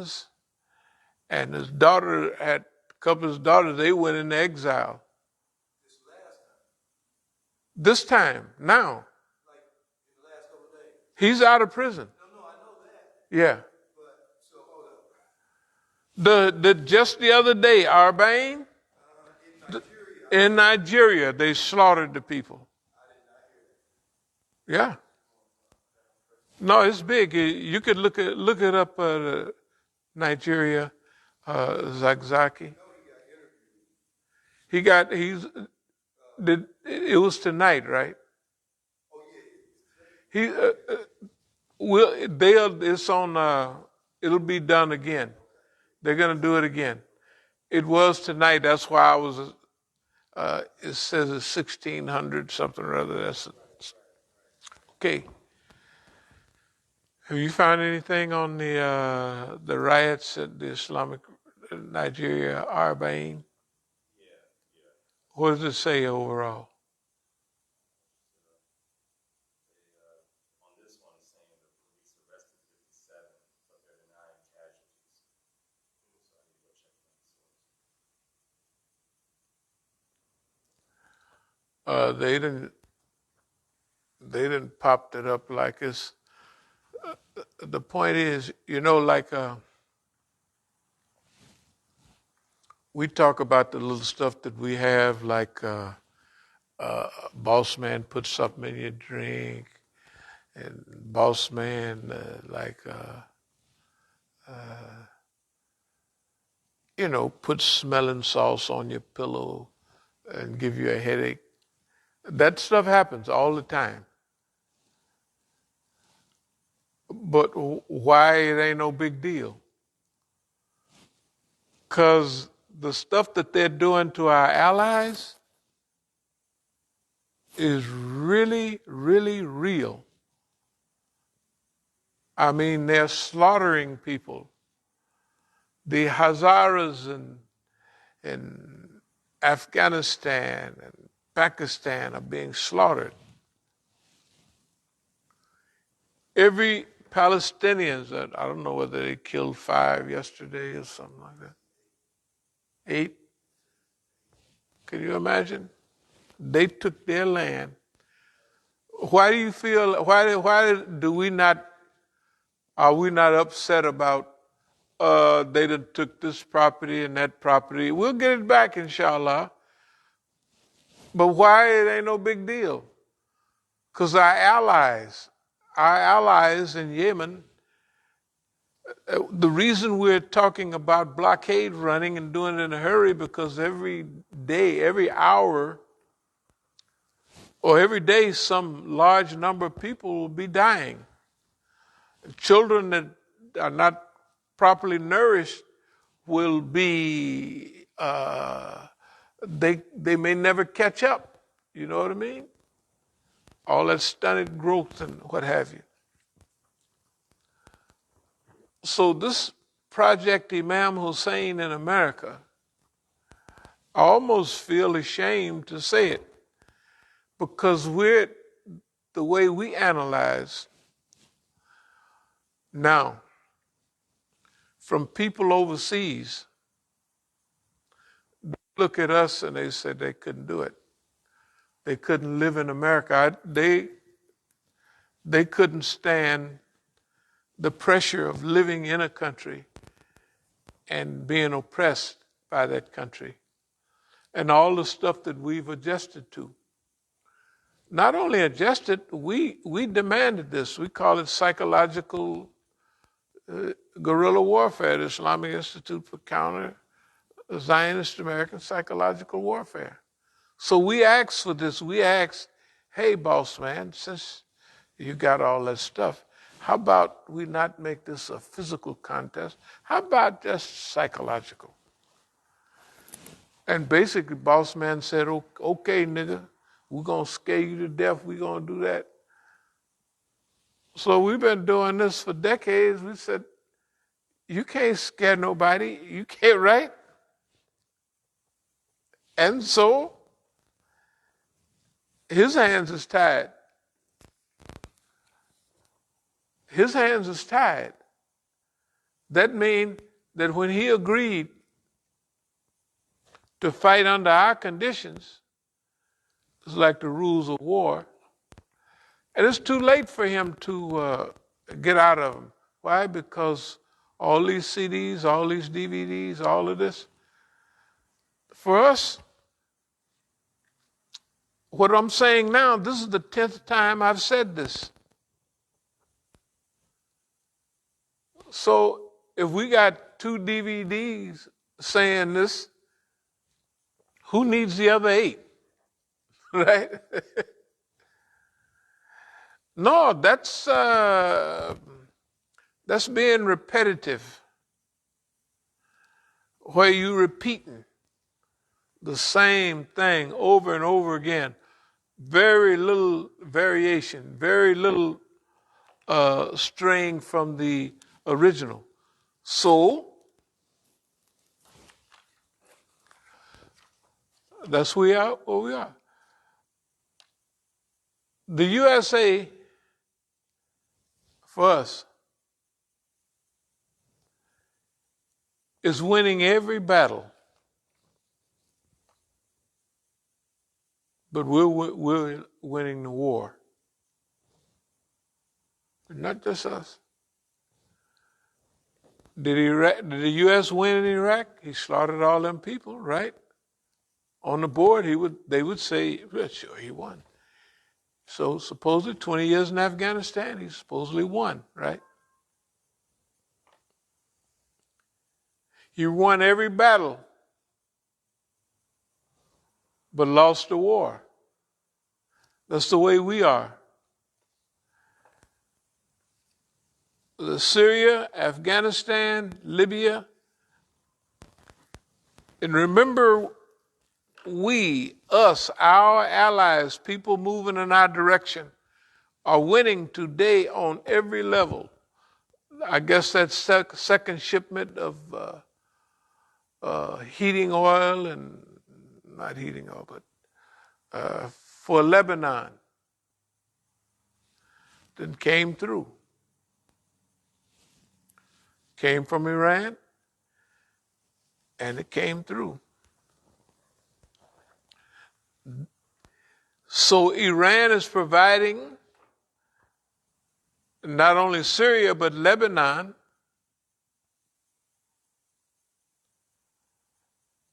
sons, and his daughter had a couple of his daughters, they went into exile. This time, now. He's out of prison. No, I know that. Yeah. Just the other day, Arbain, in Nigeria, they slaughtered the people. Yeah. No, it's big. You could look it up. Nigeria, Zakzaki. It was tonight, right? It's on. It'll be done again. They're gonna do it again. It was tonight. That's why I was. It says it's 1600 something or other. That's okay. Have you found anything on the riots at the Islamic Nigeria Arbain? What does it say overall? On this one, it's saying the police arrested 57, but there are 9 casualties. So I need to go check that source. They didn't pop it up like it's. The point is, like we talk about the little stuff that we have, like boss man put something in your drink, and boss man put smelling sauce on your pillow and give you a headache. That stuff happens all the time. But why it ain't no big deal? Because the stuff that they're doing to our allies is really, really real. I mean, they're slaughtering people. The Hazaras in Afghanistan and Pakistan are being slaughtered. Every Palestinians, I don't know whether they killed 5 yesterday or something like that. 8? Can you imagine? They took their land. Why do you feel, why do we not, are we not upset about they done took this property and that property? We'll get it back, inshallah. But why it ain't no big deal? Because our allies in Yemen, the reason we're talking about blockade running and doing it in a hurry, because every day, every hour, or every day, some large number of people will be dying. Children that are not properly nourished will be, they may never catch up. You know what I mean? All that stunted growth and what have you. So this Project Imam Hussein in America, I almost feel ashamed to say it, because the way we analyze now from people overseas, they look at us and they said they couldn't do it. They couldn't live in America. They couldn't stand the pressure of living in a country and being oppressed by that country and all the stuff that we've adjusted to. Not only adjusted, we demanded this. We call it psychological guerrilla warfare, the Islamic Institute for Counter Zionist American Psychological Warfare. So we asked for this. We asked, hey, boss man, since you got all that stuff, how about we not make this a physical contest? How about just psychological? And basically, boss man said, okay, nigga, we're going to scare you to death. We're going to do that. So we've been doing this for decades. We said, you can't scare nobody. You can't, right? And so his hands is tied. His hands is tied. That means that when he agreed to fight under our conditions, it's like the rules of war, and it's too late for him to get out of them. Why? Because all these CDs, all these DVDs, all of this, for us, what I'm saying now, this is the 10th time I've said this. So if we got 2 DVDs saying this, who needs the other 8? Right? No, that's being repetitive, where you repeating the same thing over and over again. Very little variation, very little straying from the original. So that's where we are. The USA, for us, is winning every battle, but we're winning the war. Not just us. Did the U.S. win in Iraq? He slaughtered all them people, right? On the board, they would say, well, sure, he won. So supposedly 20 years in Afghanistan, he supposedly won, right? He won every battle, but lost the war. That's the way we are. Syria, Afghanistan, Libya. And remember, us, our allies, people moving in our direction, are winning today on every level. I guess that second shipment of heating oil, and not heating oil, but for Lebanon, then came through. Came from Iran, and it came through. So Iran is providing not only Syria, but Lebanon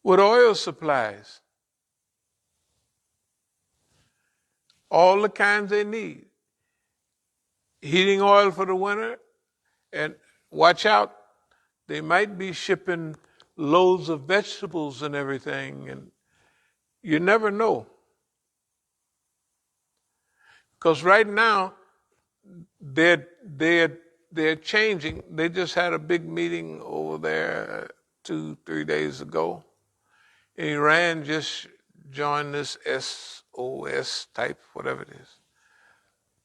with oil supplies. All the kinds they need. Heating oil for the winter, and watch out, they might be shipping loads of vegetables and everything, and you never know. Because right now, they're changing. They just had a big meeting over there 2-3 days ago. Iran just joined this SOS type, whatever it is.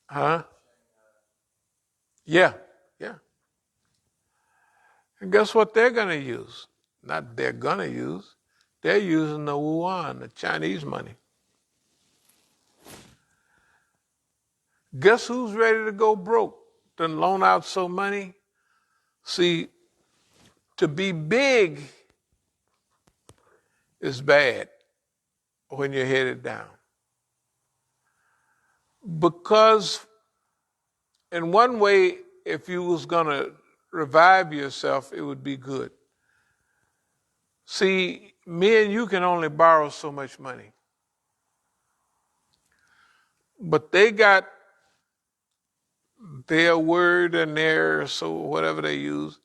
Huh? Yeah. And guess what they're going to use? Not they're going to use. They're using the yuan, the Chinese money. Guess who's ready to go broke? To loan out so money? See, to be big is bad when you're headed down. Because in one way, if you was going to revive yourself, it would be good. See, me and you can only borrow so much money. But they got their word and their, so whatever they use.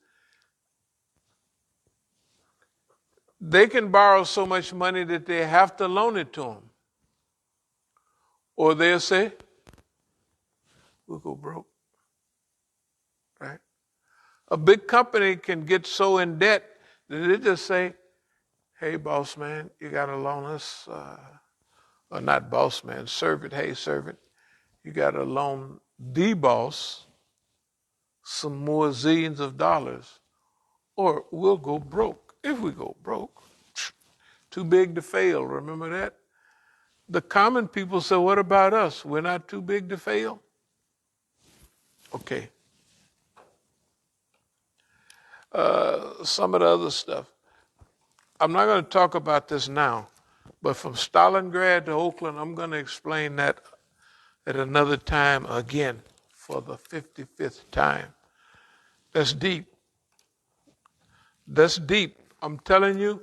They can borrow so much money that they have to loan it to them. Or they'll say, we'll go broke. Right? A big company can get so in debt that they just say, hey, boss man, you got to loan us, or not boss man, servant, hey, servant, you got to loan the boss some more zillions of dollars, or we'll go broke. If we go broke, too big to fail, remember that? The common people say, what about us? We're not too big to fail? Okay. some of the other stuff. I'm not going to talk about this now, but from Stalingrad to Oakland, I'm going to explain that at another time again for the 55th time. That's deep. That's deep. I'm telling you,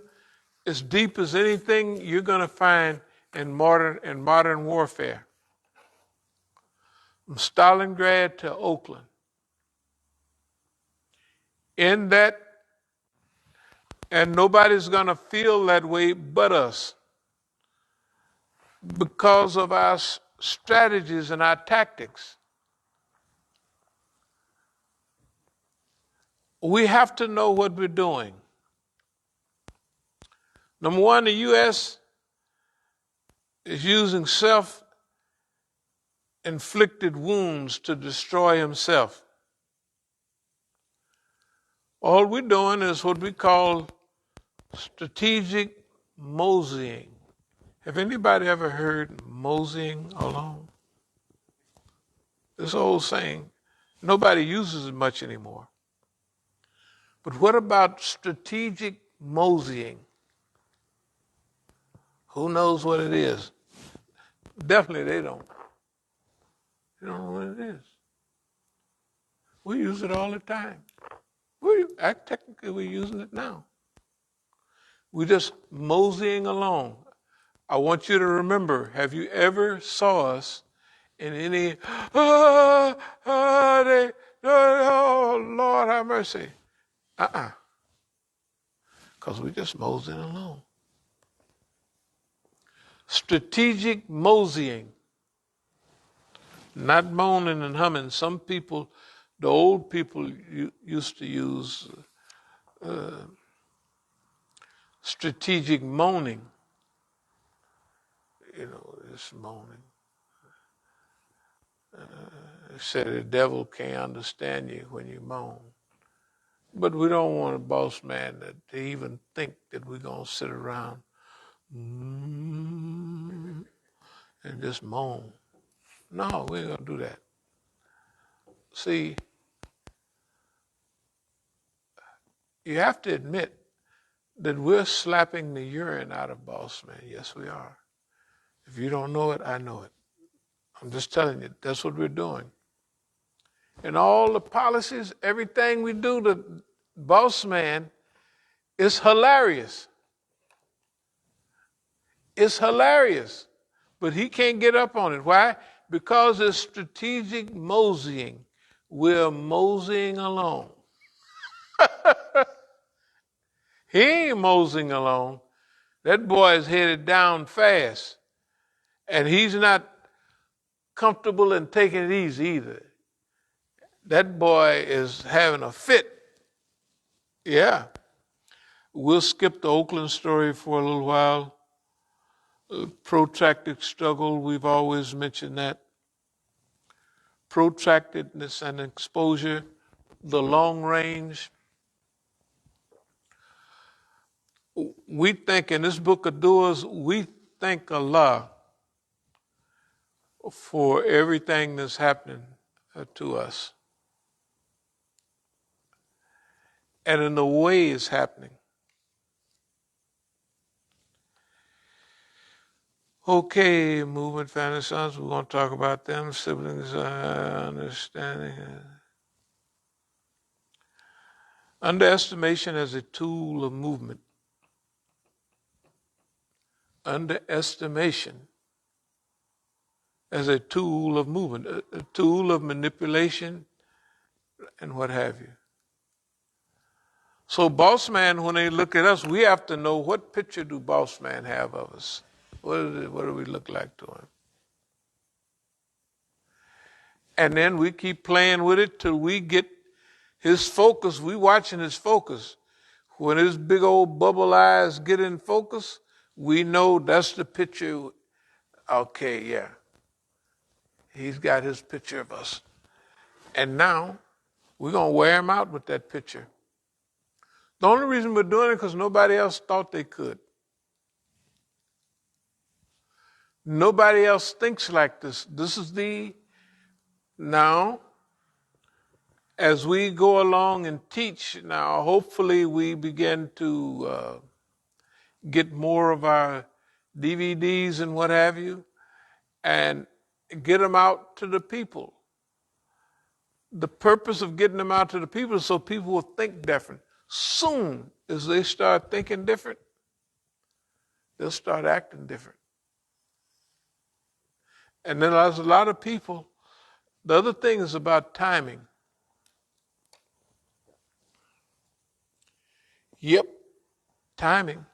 as deep as anything you're going to find in modern warfare. From Stalingrad to Oakland. In that, and nobody's going to feel that way but us because of our strategies and our tactics. We have to know what we're doing. Number one, the U.S. is using self-inflicted wounds to destroy himself. All we're doing is what we call strategic moseying. Have anybody ever heard moseying along? This old saying, nobody uses it much anymore. But what about strategic moseying? Who knows what it is? Definitely they don't. They don't know what it is. We use it all the time. Technically, we're using it now. We're just moseying along. I want you to remember, have you ever saw us in any, oh, Lord have mercy. Because we're just moseying along. Strategic moseying. Not moaning and humming. Some people, the old people used to use strategic moaning. You know, this moaning. They said the devil can't understand you when you moan. But we don't want a boss man to even think that we're going to sit around and just moan. No, we ain't going to do that. See, you have to admit that we're slapping the urine out of boss man. Yes, we are. If you don't know it, I know it. I'm just telling you, that's what we're doing. And all the policies, everything we do to boss man is hilarious. It's hilarious. But he can't get up on it. Why? Because it's strategic moseying. We're moseying along. He ain't moseying along. That boy is headed down fast. And he's not comfortable in taking it easy either. That boy is having a fit. Yeah. We'll skip the Oakland story for a little while. Protracted struggle, we've always mentioned that. Protractedness and exposure, the long range. We think in this book of doers, we thank Allah for everything that's happening to us. And in the way it's happening. Okay, movement, family, sons, we're going to talk about them. Siblings, understanding. Underestimation as a tool of movement. Underestimation as a tool of movement, a tool of manipulation, and what have you. So boss man, when they look at us, we have to know what picture do boss man have of us. What do we look like to him? And then we keep playing with it till we get his focus. We watching his focus. When his big old bubble eyes get in focus, we know that's the picture. Okay, yeah. He's got his picture of us. And now we're going to wear him out with that picture. The only reason we're doing it because nobody else thought they could. Nobody else thinks like this. This is now as we go along and teach now, hopefully we begin to get more of our DVDs and what have you, and get them out to the people. The purpose of getting them out to the people is so people will think different. Soon as they start thinking different, they'll start acting different. And then there's a lot of people. The other thing is about timing. Yep, timing.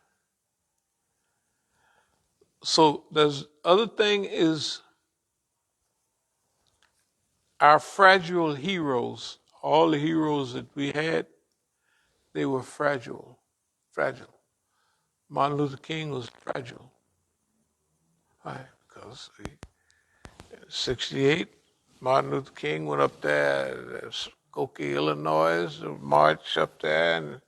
So there's other thing is our fragile heroes. All the heroes that we had, they were fragile. Fragile. Martin Luther King was fragile. Why? Because in 68, Martin Luther King went up there, Skokie, Illinois, marched up there, and